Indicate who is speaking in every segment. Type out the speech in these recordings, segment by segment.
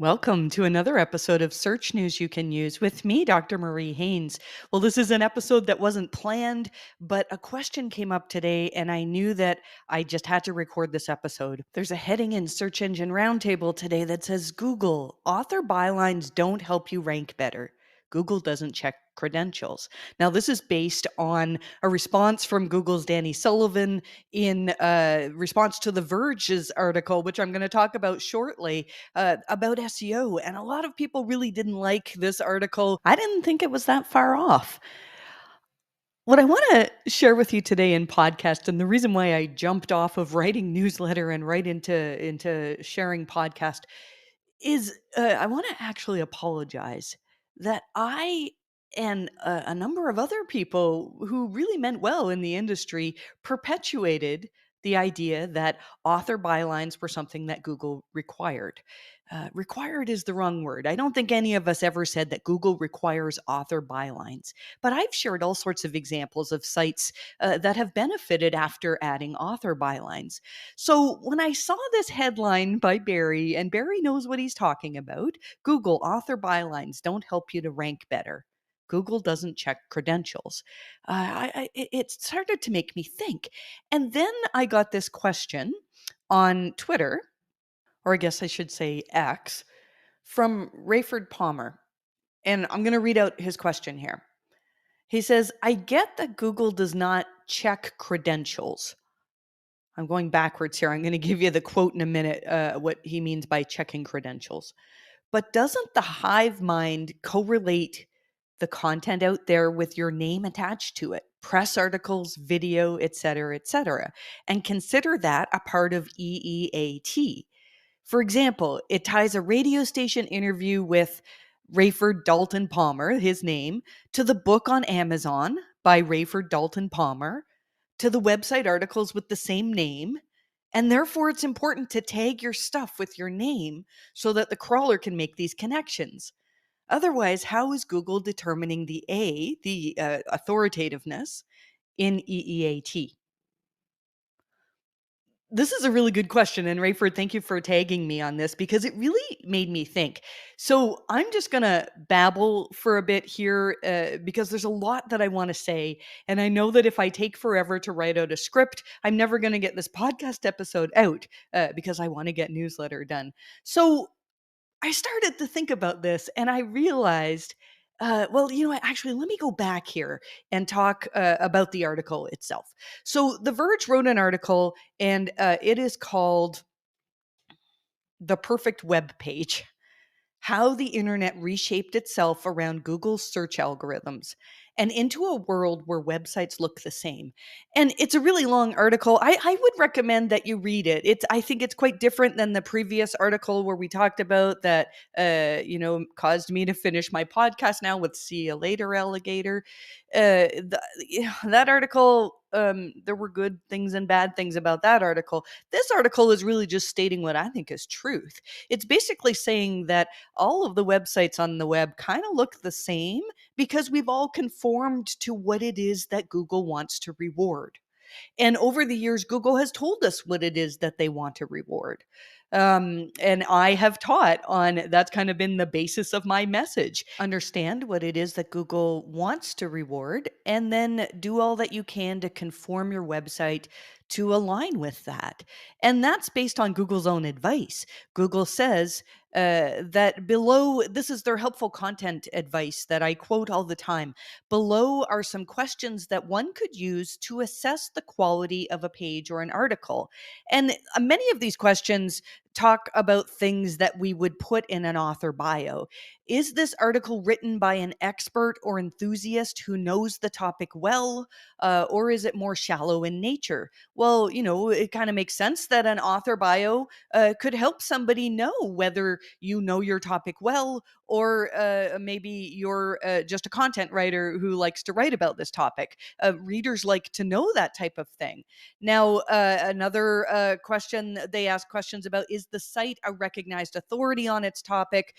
Speaker 1: Welcome to another episode of Search News You Can Use with me, Dr. Marie Haynes. Well, this is an episode that wasn't planned, but a question came up today, and I knew that I just had to record this episode. There's a heading in Search Engine Roundtable today that says Google, author bylines don't help you rank better. Google doesn't check credentials. Now, this is based on a response from Google's Danny Sullivan in response to the Verge's article, which I'm going to talk about shortly about SEO. And a lot of people really didn't like this article. I didn't think it was that far off. What I want to share with you today in podcast, and the reason why I jumped off of writing newsletter and right into sharing podcast, is I want to actually apologize that I and a number of other people who really meant well in the industry perpetuated the idea that author bylines were something that Google required. Required is the wrong word. I don't think any of us ever said that Google requires author bylines, but I've shared all sorts of examples of sites that have benefited after adding author bylines. So when I saw this headline by Barry, and Barry knows what he's talking about, Google author bylines don't help you to rank better. Google doesn't check credentials. It started to make me think. And then I got this question on Twitter, or I guess I should say X, from Rayford Palmer. And I'm going to read out his question here. He says, I get that Google does not check credentials. I'm going backwards here. I'm going to give you the quote in a minute, what he means by checking credentials. But doesn't the hive mind correlate the content out there with your name attached to it? Press articles, video, et cetera, and consider that a part of E-E-A-T. For example, it ties a radio station interview with Rayford Dalton Palmer, his name, to the book on Amazon by Rayford Dalton Palmer, to the website articles with the same name. And therefore, it's important to tag your stuff with your name so that the crawler can make these connections. Otherwise, how is Google determining the authoritativeness in EEAT? This is a really good question, and Rayford, thank you for tagging me on this because it really made me think. So I'm just going to babble for a bit here because there's a lot that I want to say, and I know that if I take forever to write out a script, I'm never going to get this podcast episode out because I want to get newsletter done. So I started to think about this, and I realized, well, you know what? Actually, let me go back here and talk about the article itself. So, The Verge wrote an article, and it is called "The Perfect Web Page: How the Internet Reshaped Itself Around Google's Search Algorithms and into a World Where Websites Look the Same." And it's a really long article. I would recommend that you read it. I think it's quite different than the previous article where we talked about that, caused me to finish my podcast now with See You Later, Alligator. That article, there were good things and bad things about that article. This article is really just stating what I think is truth. It's basically saying that all of the websites on the web kind of look the same because we've all conformed to what it is that Google wants to reward. And over the years, Google has told us what it is that they want to reward. And I have taught on that's kind of been the basis of my message. Understand what it is that Google wants to reward, and then do all that you can to conform your website to align with that. And that's based on Google's own advice. Google says that below, this is their helpful content advice that I quote all the time. Below are some questions that one could use to assess the quality of a page or an article. And many of these questions talk about things that we would put in an author bio. Is this article written by an expert or enthusiast who knows the topic well, or is it more shallow in nature? Well, it kind of makes sense that an author bio could help somebody know whether you know your topic well, or maybe you're just a content writer who likes to write about this topic. Readers like to know that type of thing. Now, another question they ask questions about is Is the site a recognized authority on its topic?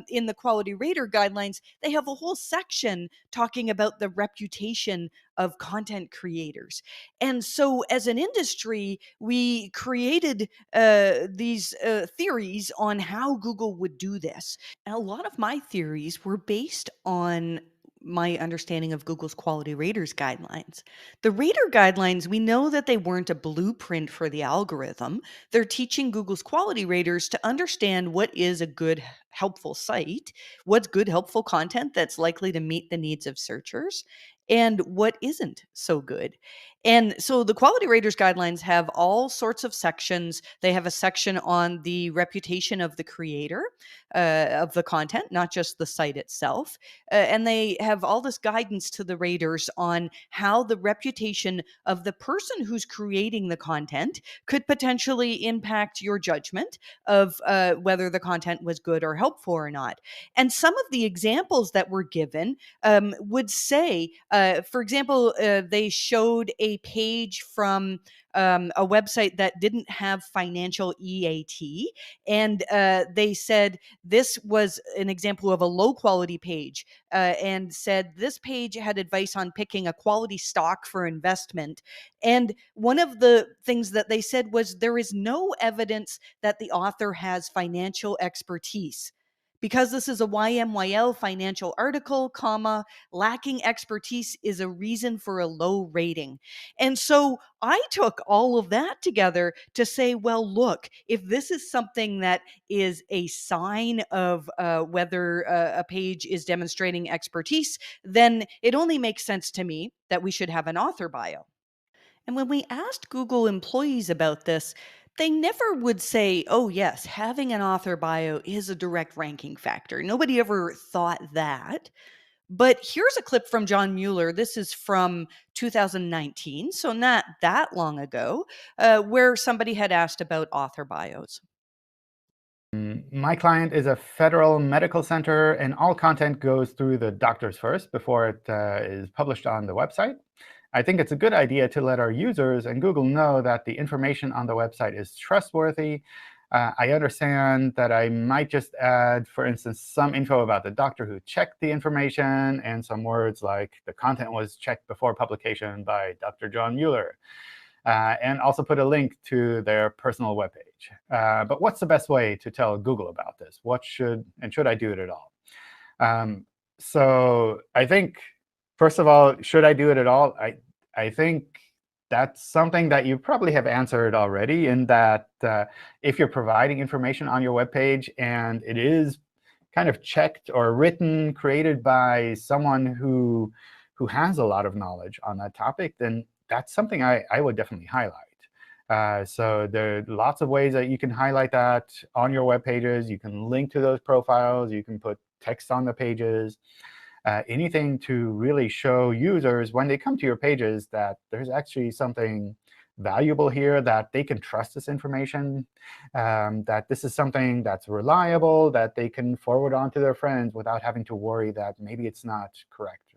Speaker 1: In the Quality Rater Guidelines, they have a whole section talking about the reputation of content creators. And so, as an industry, we created these theories on how Google would do this. And a lot of my theories were based on my understanding of Google's Quality Raters Guidelines. The Rater Guidelines, we know that they weren't a blueprint for the algorithm. They're teaching Google's quality raters to understand what is a good, helpful site, what's good, helpful content that's likely to meet the needs of searchers, and what isn't so good. And so the Quality Raters Guidelines have all sorts of sections. They have a section on the reputation of the creator of the content, not just the site itself. And they have all this guidance to the raters on how the reputation of the person who's creating the content could potentially impact your judgment of whether the content was good or helpful or not. And some of the examples that were given would say, for example, they showed a page from a website that didn't have financial EAT. And they said this was an example of a low quality page, and said this page had advice on picking a quality stock for investment. And one of the things that they said was there is no evidence that the author has financial expertise. Because this is a YMYL financial article, comma, lacking expertise is a reason for a low rating. And so I took all of that together to say, well, look, if this is something that is a sign of whether a page is demonstrating expertise, then it only makes sense to me that we should have an author bio. And when we asked Google employees about this, they never would say, oh, yes, having an author bio is a direct ranking factor. Nobody ever thought that. But here's a clip from John Mueller. This is from 2019, so not that long ago, where somebody had asked about author bios.
Speaker 2: My client is a federal medical center, and all content goes through the doctors first before it is published on the website. I think it's a good idea to let our users and Google know that the information on the website is trustworthy. I understand that I might just add, for instance, some info about the doctor who checked the information and some words like the content was checked before publication by Dr. John Mueller. And also put a link to their personal webpage. But what's the best way to tell Google about this? What should I do it at all? So I think, first of all, should I do it at all? I think that's something that you probably have answered already, in that if you're providing information on your webpage and it is kind of checked or written, created by someone who has a lot of knowledge on that topic, then that's something I would definitely highlight. So there are lots of ways that you can highlight that on your web pages. You can link to those profiles. You can put text on the pages. Anything to really show users when they come to your pages that there's actually something valuable here, that they can trust this information, that this is something that's reliable, that they can forward on to their friends without having to worry that maybe it's not correct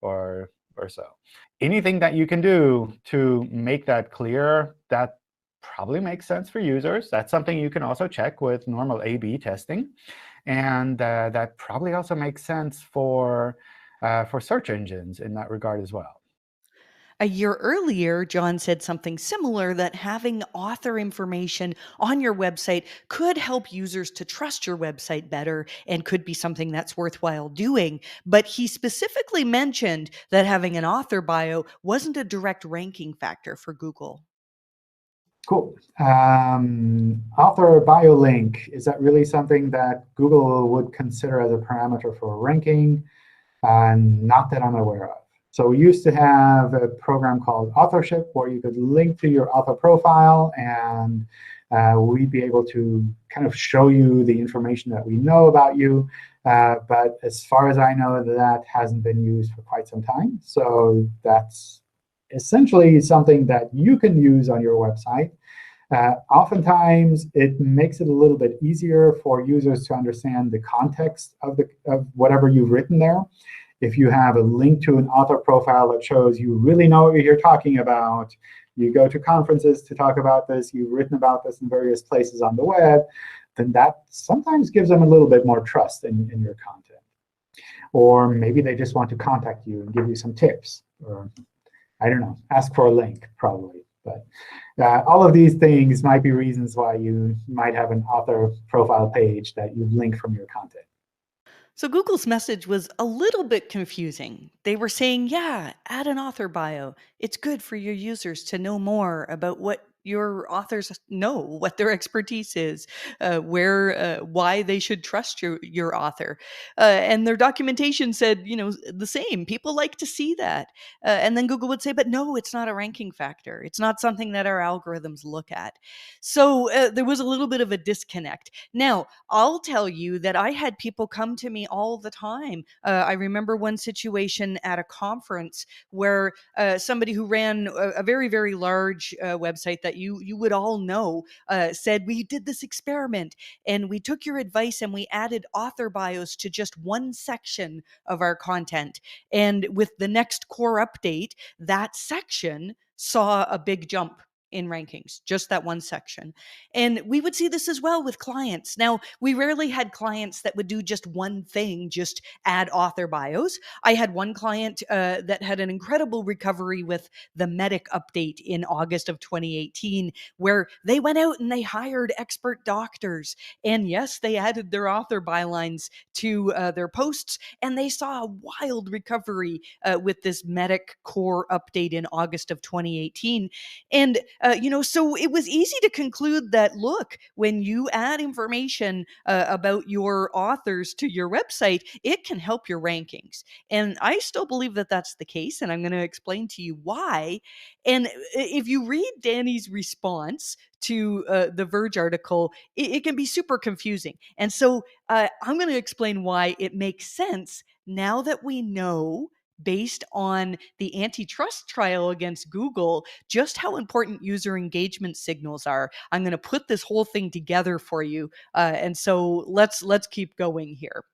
Speaker 2: or so. Anything that you can do to make that clear, that probably makes sense for users. That's something you can also check with normal A/B testing. And that probably also makes sense for search engines in that regard as well.
Speaker 1: A year earlier, John said something similar, that having author information on your website could help users to trust your website better and could be something that's worthwhile doing. But he specifically mentioned that having an author bio wasn't a direct ranking factor for Google.
Speaker 3: Cool. Author bio link, is that really something that Google would consider as a parameter for ranking? Not that I'm aware of. So we used to have a program called Authorship, where you could link to your author profile, and we'd be able to kind of show you the information that we know about you. But as far as I know, that hasn't been used for quite some time. So that's essentially something that you can use on your website. Oftentimes, it makes it a little bit easier for users to understand the context of whatever you've written there. If you have a link to an author profile that shows you really know what you're talking about, you go to conferences to talk about this, you've written about this in various places on the web, then that sometimes gives them a little bit more trust in your content. Or maybe they just want to contact you and give you some tips. Or, I don't know, ask for a link, probably. But all of these things might be reasons why you might have an author profile page that you link from your content.
Speaker 1: So Google's message was a little bit confusing. They were saying, yeah, add an author bio. It's good for your users to know more about what your authors know, what their expertise is, why they should trust your author. And their documentation said, the same. People like to see that. And then Google would say, but no, it's not a ranking factor. It's not something that our algorithms look at. So there was a little bit of a disconnect. Now, I'll tell you that I had people come to me all the time. I remember one situation at a conference where somebody who ran a very, very large website that you would all know said, we did this experiment and we took your advice and we added author bios to just one section of our content. And with the next core update, that section saw a big jump in rankings, just that one section. And we would see this as well with clients. Now, we rarely had clients that would do just one thing, just add author bios. I had one client that had an incredible recovery with the medic update in August of 2018, where they went out and they hired expert doctors. And yes, they added their author bylines to their posts, and they saw a wild recovery with this medic core update in August of 2018. And so it was easy to conclude that, look, when you add information about your authors to your website, it can help your rankings. And I still believe that that's the case, and I'm going to explain to you why. And if you read Danny's response to the Verge article, it can be super confusing. And so I'm going to explain why it makes sense now that we know, based on the antitrust trial against Google, just how important user engagement signals are. I'm going to put this whole thing together for you. And so let's keep going here.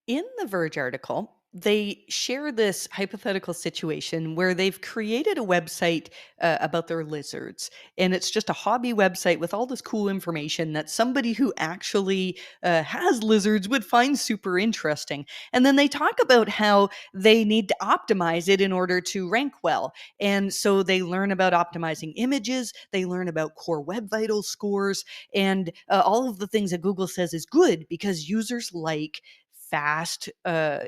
Speaker 1: In the Verge article, they share this hypothetical situation where they've created a website about their lizards. And it's just a hobby website with all this cool information that somebody who actually has lizards would find super interesting. And then they talk about how they need to optimize it in order to rank well. And so they learn about optimizing images, they learn about core web vital scores, and all of the things that Google says is good because users like fast,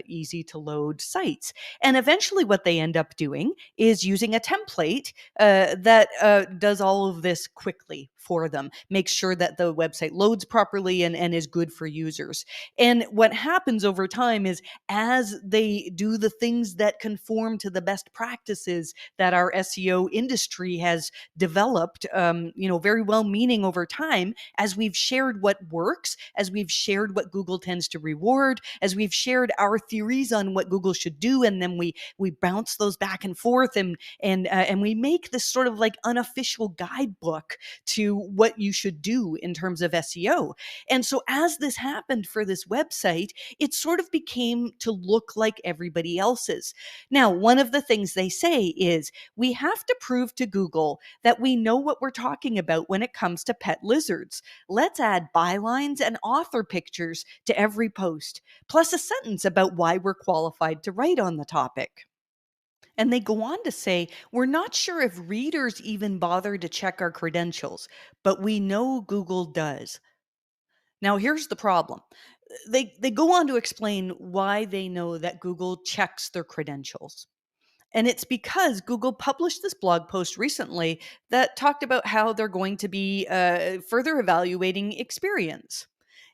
Speaker 1: easy to load sites. And eventually what they end up doing is using a template that does all of this quickly for them, makes sure that the website loads properly and is good for users. And what happens over time is, as they do the things that conform to the best practices that our SEO industry has developed, very well meaning over time, as we've shared what works, as we've shared what Google tends to reward, as we've shared our theories on what Google should do, and then we bounce those back and forth, and we make this sort of like unofficial guidebook to what you should do in terms of SEO. And so as this happened for this website, it sort of became to look like everybody else's. Now, one of the things they say is, we have to prove to Google that we know what we're talking about when it comes to pet lizards. Let's add bylines and author pictures to every post, plus a sentence about why we're qualified to write on the topic. And they go on to say, we're not sure if readers even bother to check our credentials, but we know Google does. Now, here's the problem. They go on to explain why they know that Google checks their credentials. And it's because Google published this blog post recently that talked about how they're going to be further evaluating experience.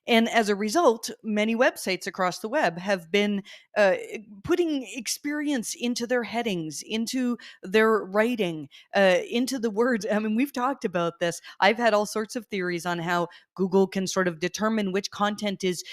Speaker 1: And as a result, many websites across the web have been putting experience into their headings, into their writing, into the words. I mean, we've talked about this. I've had all sorts of theories on how Google can sort of determine which content is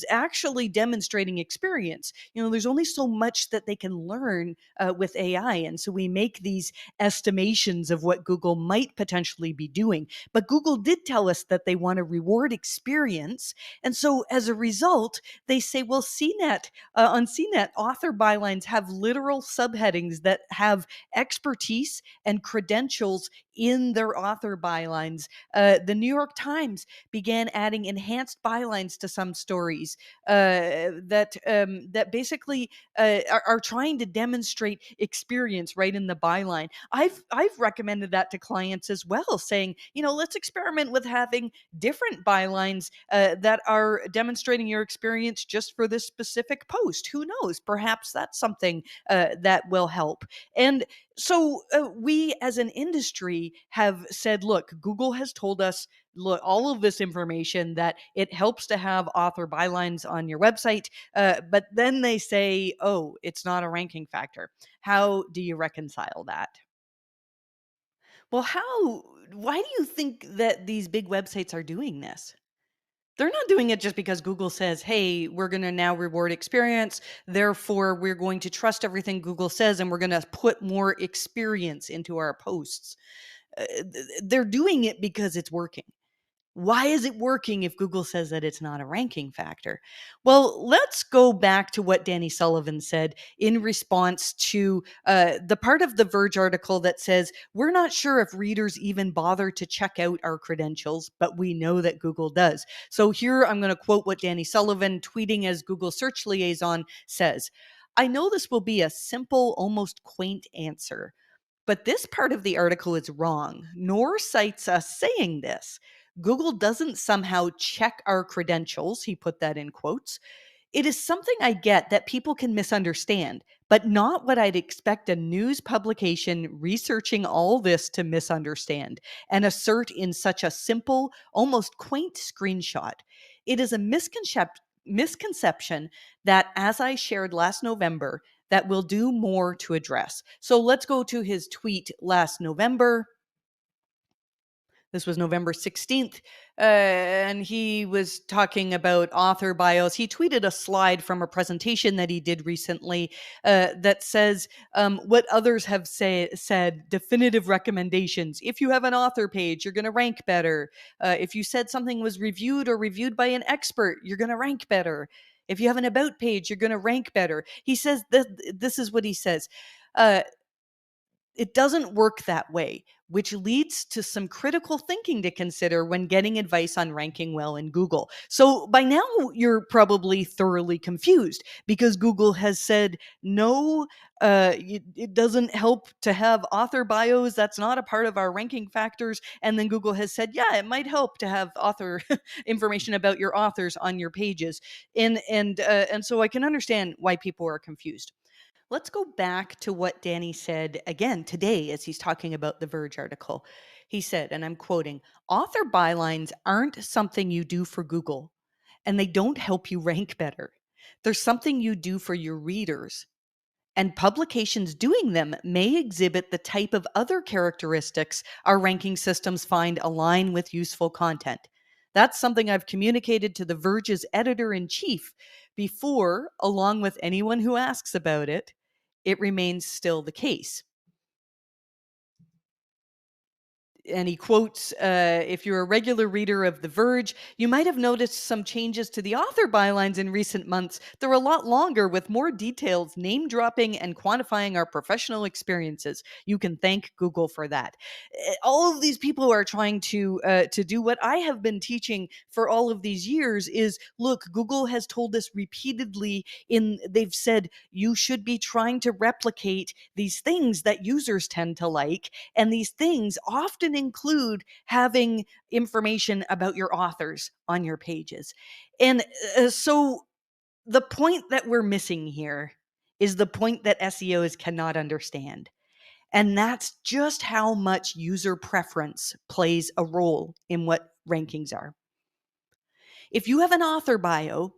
Speaker 1: actually demonstrating experience. There's only so much that they can learn with AI, and so we make these estimations of what Google might potentially be doing. But Google did tell us that they want to reward experience experience. And so as a result, they say, well, CNET, on CNET, author bylines have literal subheadings that have expertise and credentials in their author bylines. The New York Times began adding enhanced bylines to some stories that basically are trying to demonstrate experience right in the byline. I've recommended that to clients as well, saying, let's experiment with having different bylines that are demonstrating your experience just for this specific post. Who knows? Perhaps that's something that will help. And so we as an industry have said, look, Google has told us, look, all of this information that it helps to have author bylines on your website, but then they say, oh, it's not a ranking factor. How do you reconcile that? Well, why do you think that these big websites are doing this? They're not doing it just because Google says, hey, we're going to now reward experience. Therefore, we're going to trust everything Google says and we're going to put more experience into our posts. They're doing it because it's working. Why is it working if Google says that it's not a ranking factor? Well, let's go back to what Danny Sullivan said in response to the part of the Verge article that says, we're not sure if readers even bother to check out our credentials, but we know that Google does. So here I'm going to quote what Danny Sullivan, tweeting as Google Search Liaison, says. I know this will be a simple, almost quaint answer, but this part of the article is wrong, nor cites us saying this. Google doesn't somehow check our credentials. He put that in quotes. It is something I get that people can misunderstand, but not what I'd expect a news publication researching all this to misunderstand and assert in such a simple, almost quaint screenshot. It is a misconception that, as I shared last November, that we'll do more to address. So let's go to his tweet last November. This was November 16th, and he was talking about author bios. He tweeted a slide from a presentation that he did recently that says what others have said, definitive recommendations. If you have an author page, you're going to rank better. If you said something was reviewed or reviewed by an expert, you're going to rank better. If you have an about page, you're going to rank better. He says that this is what he says. It doesn't work that way, which leads to some critical thinking to consider when getting advice on ranking well in Google. So by now, you're probably thoroughly confused because Google has said, no, it doesn't help to have author bios. That's not a part of our ranking factors. And then Google has said, yeah, it might help to have author information about your authors on your pages. And so I can understand why people are confused. Let's go back to what Danny said again today as he's talking about the Verge article. He said, and I'm quoting, author bylines aren't something you do for Google, and they don't help you rank better. They're something you do for your readers. And publications doing them may exhibit the type of other characteristics our ranking systems find align with useful content. That's something I've communicated to the Verge's editor-in-chief before, along with anyone who asks about it. It remains still the case. And he quotes, if you're a regular reader of The Verge, you might have noticed some changes to the author bylines in recent months. They're a lot longer with more details, name dropping and quantifying our professional experiences. You can thank Google for that. All of these people are trying to do what I have been teaching for all of these years is, look, Google has told us repeatedly they've said you should be trying to replicate these things that users tend to like. And these things often include having information about your authors on your pages. And so the point that we're missing here is the point that SEOs cannot understand. And that's just how much user preference plays a role in what rankings are. If you have an author bio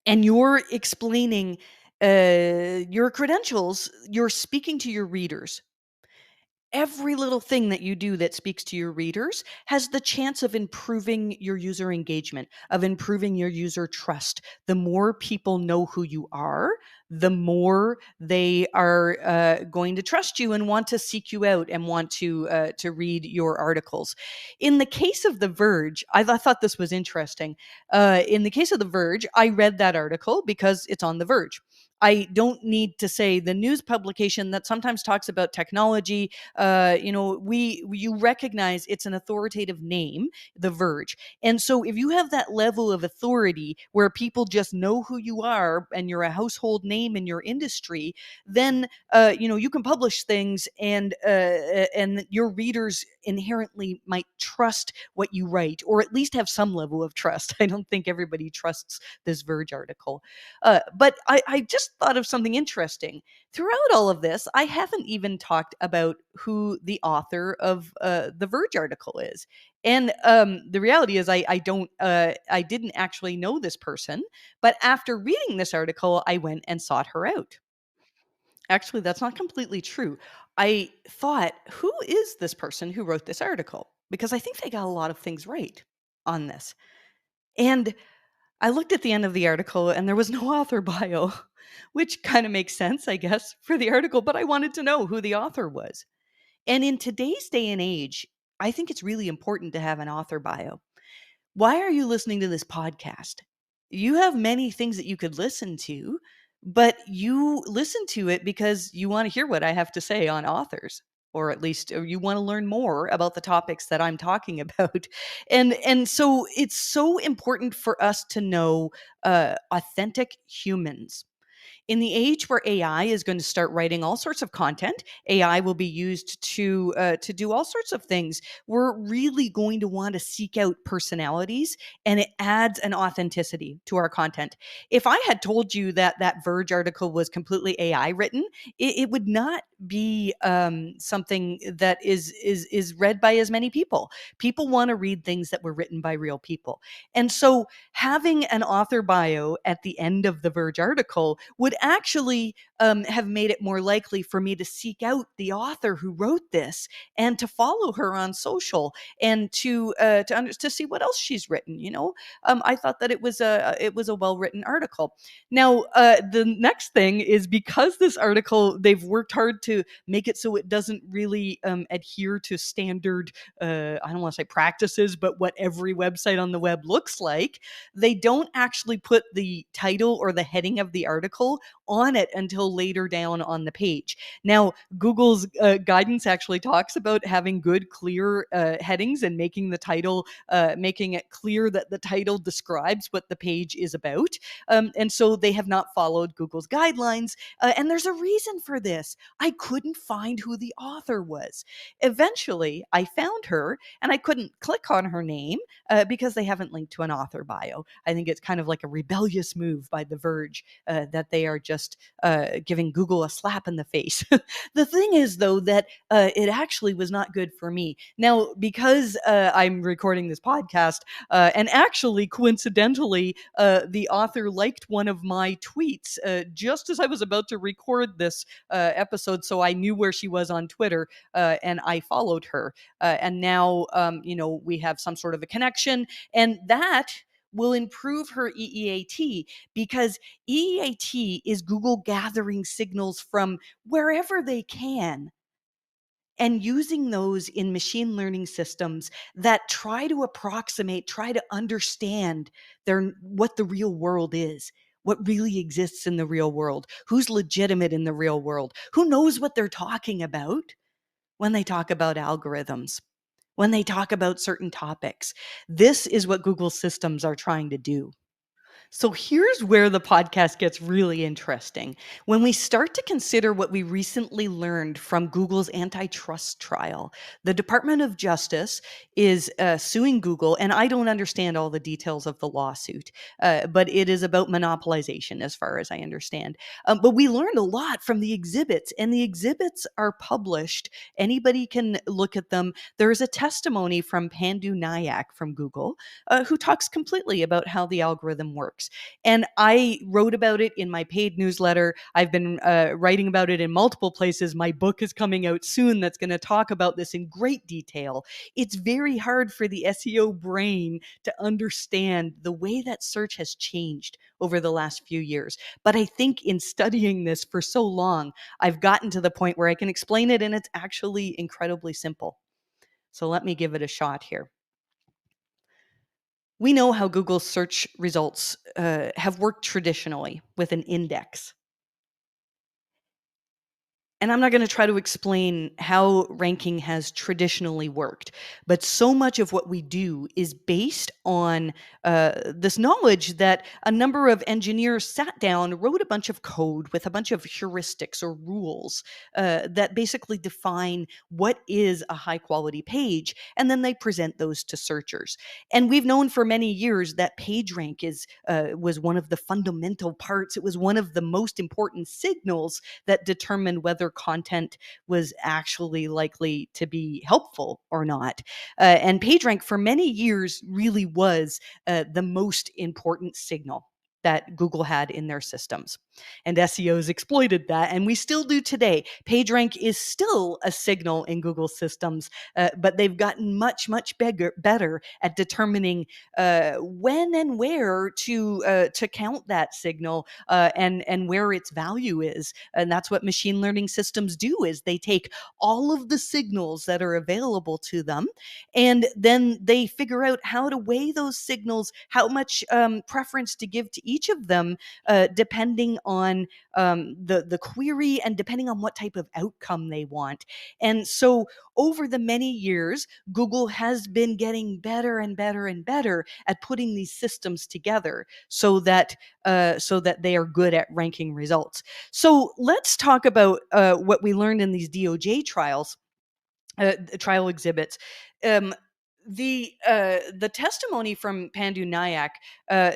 Speaker 1: and you're explaining, your credentials, you're speaking to your readers. every little thing that you do that speaks to your readers has the chance of improving your user engagement, of improving your user trust. The more people know who you are, the more they are going to trust you and want to seek you out and want to read your articles. In the case of The Verge, I thought this was interesting. In the case of The Verge, I read that article because it's on The Verge. I don't need to say the news publication that sometimes talks about technology. You recognize it's an authoritative name, The Verge. And so if you have that level of authority where people just know who you are and you're a household name in your industry, then you can publish things and your readers inherently might trust what you write, or at least have some level of trust. I don't think everybody trusts this Verge article. But I just thought of something interesting. Throughout all of this, I haven't even talked about who the author of the Verge article is. And the reality is, I didn't actually know this person. But after reading this article, I went and sought her out. Actually, that's not completely true. I thought, who is this person who wrote this article? Because I think they got a lot of things right on this. And I looked at the end of the article and there was no author bio, which kind of makes sense, I guess, for the article, but I wanted to know who the author was. And in today's day and age, I think it's really important to have an author bio. Why are you listening to this podcast? You have many things that you could listen to, but you listen to it because you want to hear what I have to say on authors, or at least you want to learn more about the topics that I'm talking about. And so it's so important for us to know authentic humans. In the age where AI is going to start writing all sorts of content, AI will be used to do all sorts of things. We're really going to want to seek out personalities, and it adds an authenticity to our content. If I had told you that that Verge article was completely AI written, it would not be something that is read by as many people. People want to read things that were written by real people, and so having an author bio at the end of the Verge article would actually have made it more likely for me to seek out the author who wrote this and to follow her on social and to see what else she's written. I thought that it was a well written article. Now, the next thing is, because this article, they've worked hard to make it so it doesn't really adhere to standard, I don't want to say practices, but what every website on the web looks like. They don't actually put the title or the heading of the article on it until later down on the page. Now, Google's guidance actually talks about having good, clear headings and making the title, making it clear that the title describes what the page is about. And so they have not followed Google's guidelines. And there's a reason for this. I couldn't find who the author was. Eventually, I found her and I couldn't click on her name because they haven't linked to an author bio. I think it's kind of like a rebellious move by The Verge that they are just giving Google a slap in the face. The thing is, though, that it actually was not good for me. Now, because I'm recording this podcast, and actually, coincidentally, the author liked one of my tweets just as I was about to record this episode, so I knew where she was on Twitter, and I followed her. And now, we have some sort of a connection, and that will improve her EEAT, because EEAT is Google gathering signals from wherever they can and using those in machine learning systems that try to approximate, try to understand what the real world is, what really exists in the real world, who's legitimate in the real world, who knows what they're talking about when they talk about algorithms, when they talk about certain topics. This is what Google systems are trying to do. So here's where the podcast gets really interesting. When we start to consider what we recently learned from Google's antitrust trial, the Department of Justice is suing Google, and I don't understand all the details of the lawsuit, but it is about monopolization as far as I understand. But we learned a lot from the exhibits, and the exhibits are published. Anybody can look at them. There is a testimony from Pandu Nayak from Google, who talks completely about how the algorithm works. works. And I wrote about it in my paid newsletter. I've been writing about it in multiple places. My book is coming out soon that's going to talk about this in great detail. It's very hard for the SEO brain to understand the way that search has changed over the last few years. But I think in studying this for so long, I've gotten to the point where I can explain it, and it's actually incredibly simple. So let me give it a shot here. We know how Google's search results have worked traditionally with an index. And I'm not going to try to explain how ranking has traditionally worked, but so much of what we do is based on this knowledge that a number of engineers sat down, wrote a bunch of code with a bunch of heuristics or rules that basically define what is a high quality page, and then they present those to searchers. And we've known for many years that PageRank was one of the fundamental parts. It was one of the most important signals that determined whether content was actually likely to be helpful or not. And PageRank for many years really was the most important signal that Google had in their systems. And SEOs exploited that, and we still do today. PageRank is still a signal in Google systems, but they've gotten much, much better at determining when and where to count that signal and where its value is. And that's what machine learning systems do, is they take all of the signals that are available to them, and then they figure out how to weigh those signals, how much preference to give to each of them, depending on the query and depending on what type of outcome they want. And so over the many years, Google has been getting better and better and better at putting these systems together so that they are good at ranking results. So let's talk about what we learned in these DOJ trials, trial exhibits. Um, the testimony from Pandu Nayak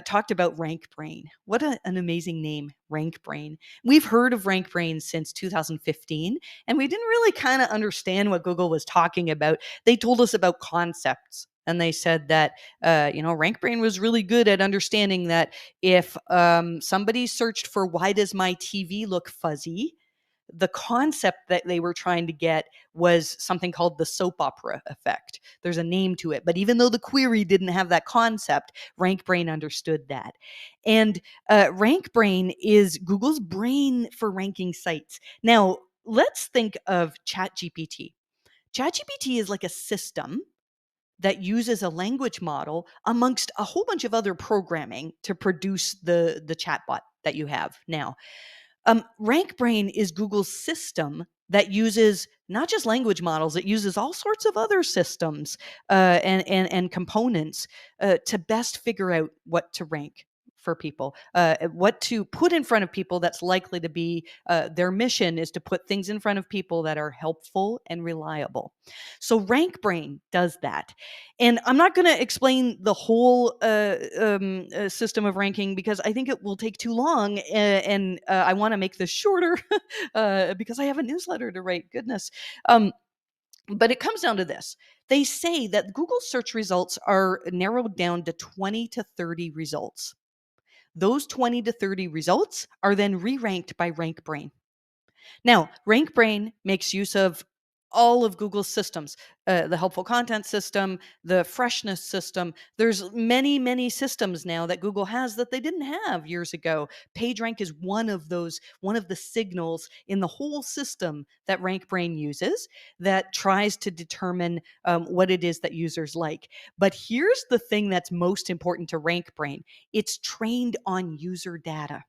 Speaker 1: talked about RankBrain. What an amazing name, RankBrain. We've heard of RankBrain since 2015, and we didn't really kind of understand what Google was talking about. They told us about concepts. And they said that, RankBrain was really good at understanding that if somebody searched for why does my TV look fuzzy, the concept that they were trying to get was something called the soap opera effect. There's a name to it, but even though the query didn't have that concept, RankBrain understood that. And RankBrain is Google's brain for ranking sites. Now, let's think of ChatGPT. ChatGPT is like a system that uses a language model amongst a whole bunch of other programming to produce the chatbot that you have now. RankBrain is Google's system that uses not just language models; it uses all sorts of other systems and components to best figure out what to rank for people, what to put in front of people that's likely to be their mission is to put things in front of people that are helpful and reliable. So RankBrain does that. And I'm not going to explain the whole system of ranking because I think it will take too long. And I want to make this shorter because I have a newsletter to write. Goodness. But it comes down to this. They say that Google search results are narrowed down to 20 to 30 results. Those 20 to 30 results are then re-ranked by RankBrain. Now, RankBrain makes use of all of Google's systems, the helpful content system, the freshness system. There's many, many systems now that Google has that they didn't have years ago. PageRank is one of the signals in the whole system that RankBrain uses that tries to determine what it is that users like. But here's the thing that's most important to RankBrain. It's trained on user data.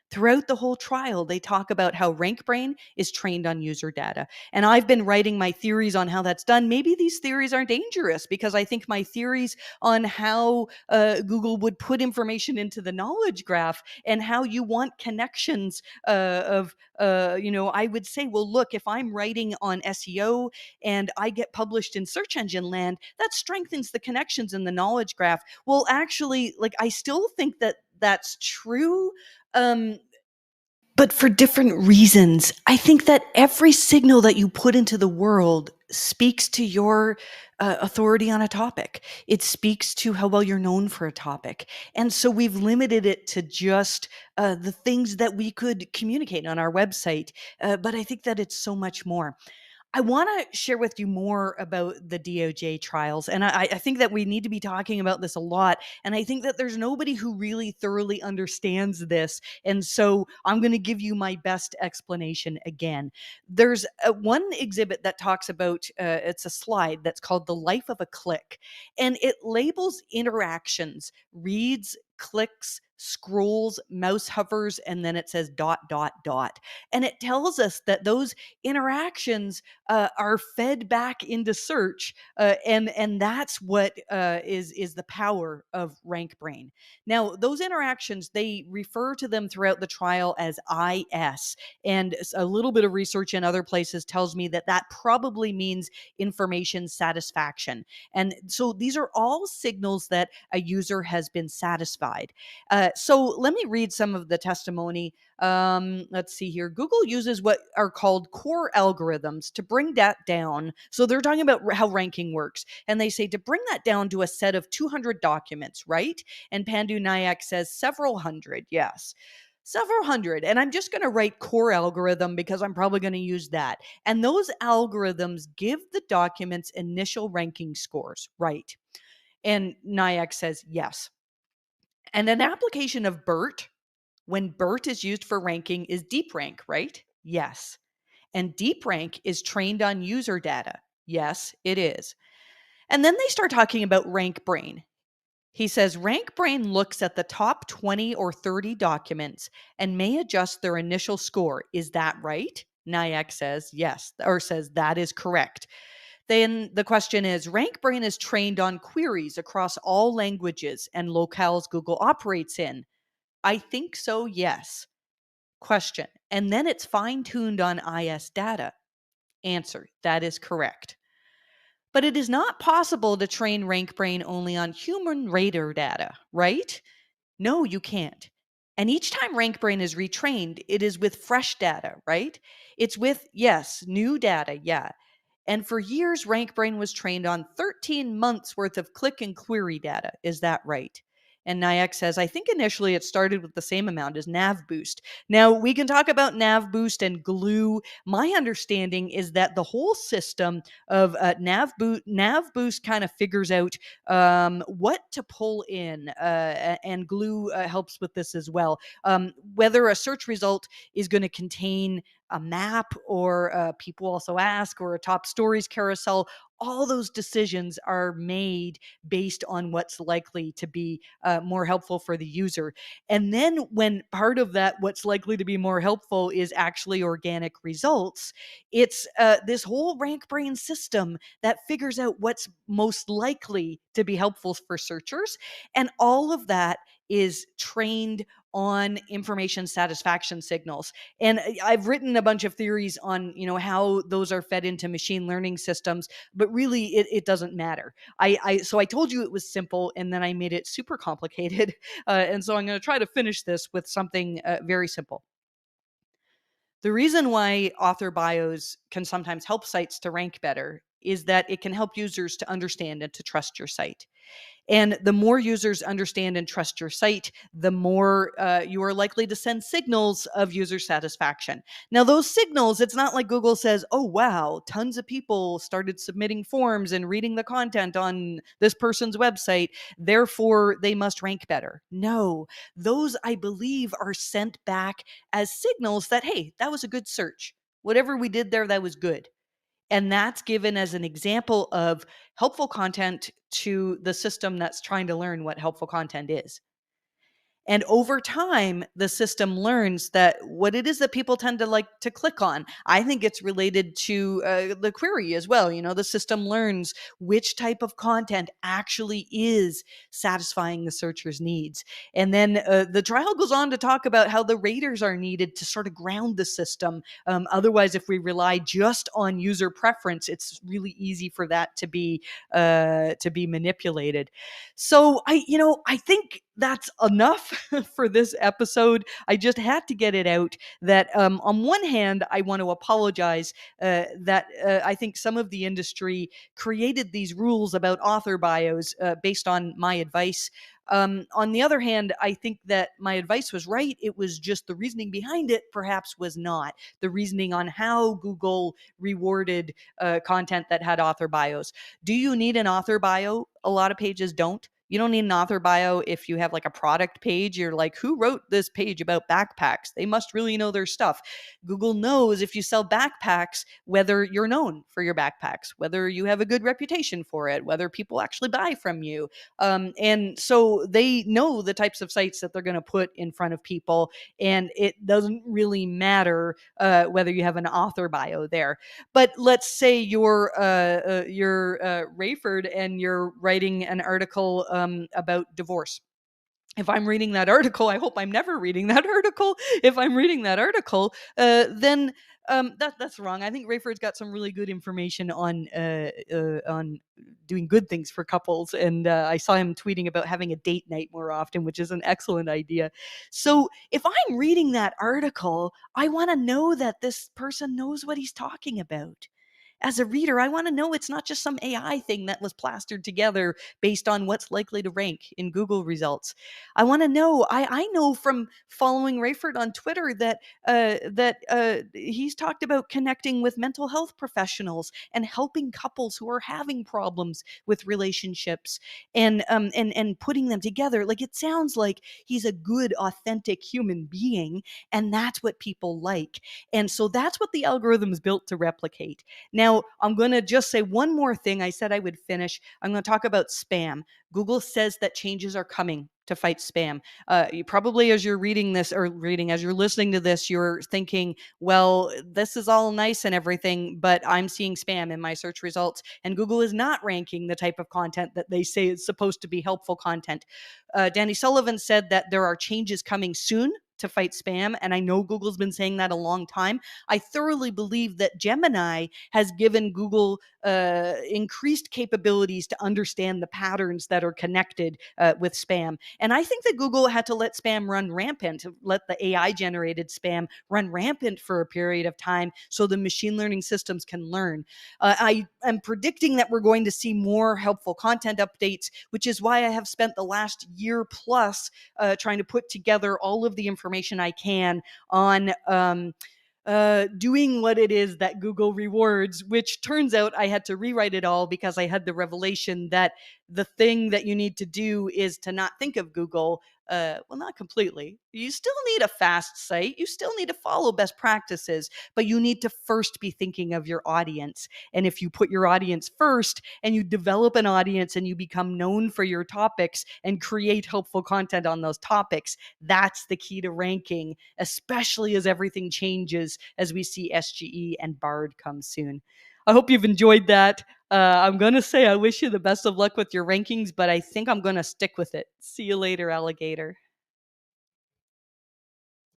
Speaker 1: Throughout the whole trial, they talk about how RankBrain is trained on user data. And I've been writing my theories on how that's done. Maybe these theories are dangerous because I think my theories on how Google would put information into the knowledge graph and how you want connections I would say, well, look, if I'm writing on SEO and I get published in search engine land, that strengthens the connections in the knowledge graph. Well, actually, I still think that that's true. Um, but for different reasons. I think that every signal that you put into the world speaks to your authority on a topic. It speaks to how well you're known for a topic. And so we've limited it to just the things that we could communicate on our website. But I think that it's so much more. I want to share with you more about the DOJ trials. And I think that we need to be talking about this a lot. And I think that there's nobody who really thoroughly understands this. And so I'm going to give you my best explanation again. There's one exhibit that talks about, it's a slide that's called The Life of a Click. And it labels interactions, reads, clicks, scrolls, mouse hovers, and then it says ... And it tells us that those interactions are fed back into search, and that's what is the power of RankBrain. Now, those interactions, they refer to them throughout the trial as IS, and a little bit of research in other places tells me that that probably means information satisfaction. And so these are all signals that a user has been satisfied. So let me read some of the testimony. Let's see here. Google uses what are called core algorithms to bring that down. So they're talking about how ranking works. And they say to bring that down to a set of 200 documents, right? And Pandu Nayak says several hundred. Yes. Several hundred. And I'm just going to write core algorithm because I'm probably going to use that. And those algorithms give the documents initial ranking scores, right? And Nayak says yes. And an application of BERT, when BERT is used for ranking, is deep rank, right? Yes. And deep rank is trained on user data. Yes, it is. And then they start talking about RankBrain. He says RankBrain looks at the top 20 or 30 documents and may adjust their initial score. Is that right? Nayak says yes, or says that is correct. Then the question is, RankBrain is trained on queries across all languages and locales Google operates in. I think so, yes. Question. And then it's fine-tuned on IS data. Answer. That is correct. But it is not possible to train RankBrain only on human radar data, right? No, you can't. And each time RankBrain is retrained, it is with fresh data, right? It's with, yes, new data, yeah. And for years, RankBrain was trained on 13 months worth of click and query data. Is that right? And Nayak says, I think initially it started with the same amount as NavBoost. Now, we can talk about NavBoost and Glue. My understanding is that the whole system of NavBoost kind of figures out what to pull in, and Glue helps with this as well. Whether a search result is going to contain a map or people also ask or a top stories carousel, all those decisions are made based on what's likely to be more helpful for the user. And then when part of that, what's likely to be more helpful is actually organic results, it's this whole RankBrain system that figures out what's most likely to be helpful for searchers. And all of that is trained on information satisfaction signals. And I've written a bunch of theories on, how those are fed into machine learning systems, but really it doesn't matter. So I told you it was simple, and then I made it super complicated. And so I'm going to try to finish this with something very simple. The reason why author bios can sometimes help sites to rank better is that it can help users to understand and to trust your site. And the more users understand and trust your site, the more you are likely to send signals of user satisfaction. Now, those signals, it's not like Google says, oh, wow, tons of people started submitting forms and reading the content on this person's website, therefore they must rank better. No, those, I believe, are sent back as signals that, hey, that was a good search. Whatever we did there, that was good. And that's given as an example of helpful content to the system that's trying to learn what helpful content is. And over time, the system learns that what it is that people tend to like to click on. I think it's related to the query as well. The system learns which type of content actually is satisfying the searcher's needs. And then the trial goes on to talk about how the raters are needed to sort of ground the system. Otherwise, if we rely just on user preference, it's really easy for that to be manipulated. So I think that's enough for this episode. I just had to get it out that on one hand, I want to apologize that I think some of the industry created these rules about author bios based on my advice. On the other hand, I think that my advice was right. It was just the reasoning behind it perhaps was not. The reasoning on how Google rewarded content that had author bios. Do you need an author bio? A lot of pages don't. You don't need an author bio if you have like a product page. You're like, who wrote this page about backpacks? They must really know their stuff. Google knows if you sell backpacks, whether you're known for your backpacks, whether you have a good reputation for it, whether people actually buy from you. And so they know the types of sites that they're going to put in front of people. And it doesn't really matter whether you have an author bio there. But let's say you're Rayford and you're writing an article about divorce. If I'm reading that article, I hope I'm never reading that article. If I'm reading that article, then that's wrong. I think Rayford's got some really good information on doing good things for couples, and I saw him tweeting about having a date night more often, which is an excellent idea. So if I'm reading that article, I want to know that this person knows what he's talking about. As a reader, I want to know it's not just some AI thing that was plastered together based on what's likely to rank in Google results. I want to know. I know from following Rayford on Twitter that he's talked about connecting with mental health professionals and helping couples who are having problems with relationships and putting them together. Like, it sounds like he's a good, authentic human being, and that's what people like. And so that's what the algorithm is built to replicate. Now, I'm going to just say one more thing. I said I would finish. I'm going to talk about spam. Google says that changes are coming to fight spam. You probably, as you're reading this or as you're listening to this, you're thinking, well, this is all nice and everything, but I'm seeing spam in my search results, and Google is not ranking the type of content that they say is supposed to be helpful content. Danny Sullivan said that there are changes coming soon to fight spam, and I know Google's been saying that a long time. I thoroughly believe that Gemini has given Google increased capabilities to understand the patterns that are connected with spam. And I think that Google had to let spam run rampant, let the AI generated spam run rampant for a period of time so the machine learning systems can learn. I am predicting that we're going to see more helpful content updates, which is why I have spent the last year plus trying to put together all of the information I can on doing what it is that Google rewards, which turns out I had to rewrite it all because I had the revelation that the thing that you need to do is to not think of Google. Well, not completely. You still need a fast site. You still need to follow best practices, but you need to first be thinking of your audience. And if you put your audience first and you develop an audience and you become known for your topics and create helpful content on those topics, that's the key to ranking, especially as everything changes as we see SGE and Bard come soon. I hope you've enjoyed that. I'm going to say I wish you the best of luck with your rankings, but I think I'm going to stick with it. See you later, alligator.